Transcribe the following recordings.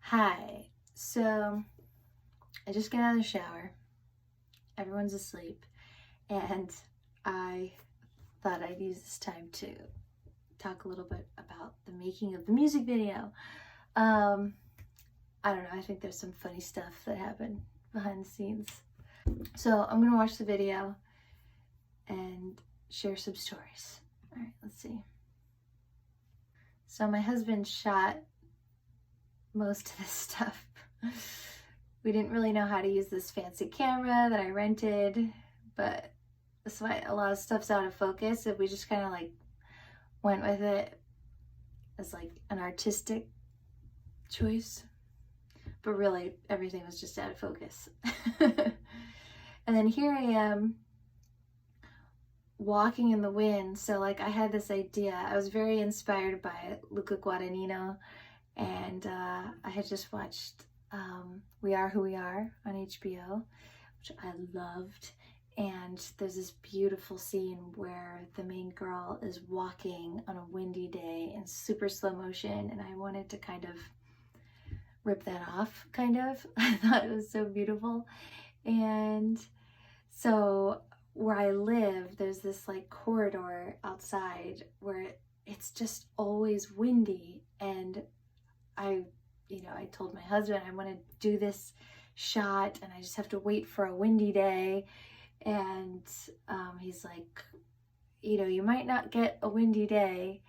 Hi. So I just got out of the shower. Everyone's asleep. And I thought I'd use this time to talk a little bit about the making of the music video. I don't know. I think there's some funny stuff that happened behind the scenes. So I'm going to watch the video and share some stories. All right, let's see. So my husband shot most of this stuff. We didn't really know how to use this fancy camera that I rented, but that's why a lot of stuff's out of focus, and we just kind of like went with it as like an artistic choice, but really everything was just out of focus. And then here I am walking in the wind. So like I had this idea. I was very inspired by Luca Guadagnino, and I had just watched We Are Who We Are on HBO, which I loved. And there's this beautiful scene where the main girl is walking on a windy day in super slow motion, and I wanted to kind of rip that off, kind of. I thought it was so beautiful. And so where I live, there's this like corridor outside where it's just always windy, and I told my husband I want to do this shot and I just have to wait for a windy day. And he's like, you might not get a windy day.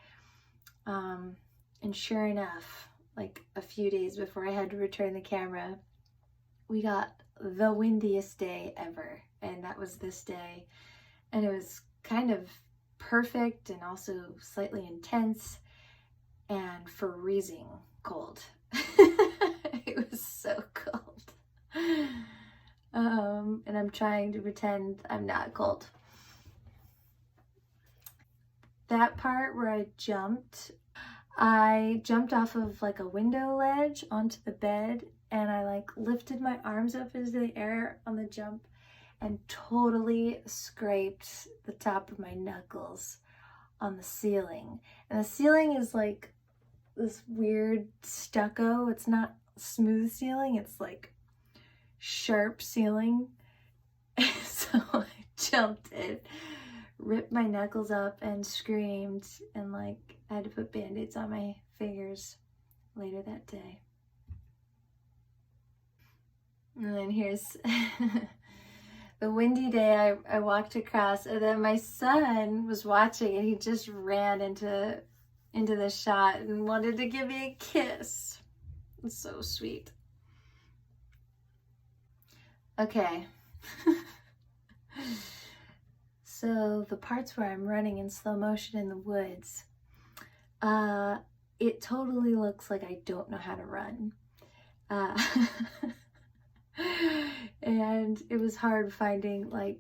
And sure enough, like a few days before I had to return the camera, we got the windiest day ever. And that was this day. And it was kind of perfect and also slightly intense and freezing cold. It was so cold. And I'm trying to pretend I'm not cold. That part where I jumped off of like a window ledge onto the bed, and I like lifted my arms up into the air on the jump and totally scraped the top of my knuckles on the ceiling. And the ceiling is like this weird stucco. It's not smooth ceiling, it's like sharp ceiling. So I jumped it, ripped my knuckles up and screamed, and like I had to put band-aids on my fingers later that day. And then here's the windy day I walked across, and then my son was watching, and he just ran into the shot and wanted to give me a kiss. It's so sweet. Okay. So the parts where I'm running in slow motion in the woods, it totally looks like I don't know how to run. And it was hard finding like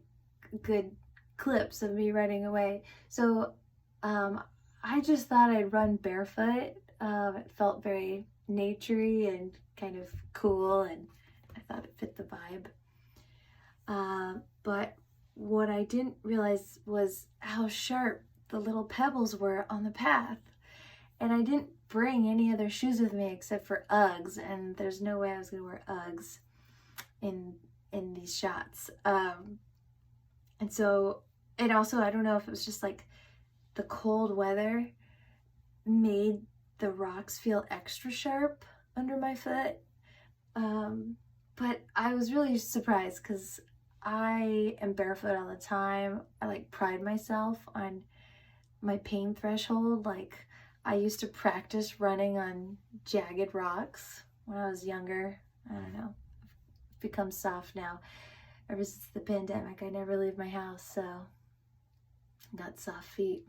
good clips of me running away. So I just thought I'd run barefoot. It felt very naturey and kind of cool, and I thought it fit the vibe. But what I didn't realize was how sharp the little pebbles were on the path. And I didn't bring any other shoes with me except for Uggs, and there's no way I was going to wear Uggs in these shots. And so, and also, I don't know if it was just like the cold weather made the rocks feel extra sharp under my foot. But I was really surprised because I am barefoot all the time. I like pride myself on my pain threshold. Like I used to practice running on jagged rocks when I was younger. I don't know, I've become soft now. Ever since the pandemic, I never leave my house, so I got soft feet.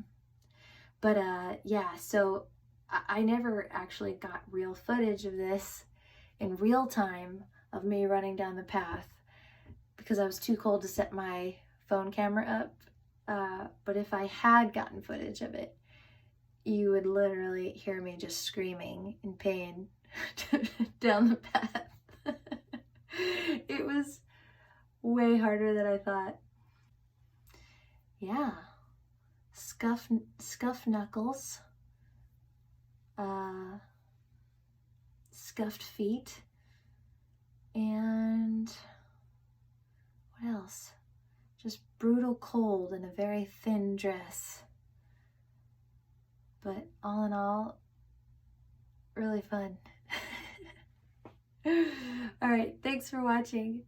But yeah, so I never actually got real footage of this in real time of me running down the path because I was too cold to set my phone camera up. But if I had gotten footage of it, you would literally hear me just screaming in pain down the path. It was way harder than I thought. Yeah. Scuff knuckles. scuffed feet. And what else? Just brutal cold in a very thin dress. But all in all, really fun. All right, thanks for watching.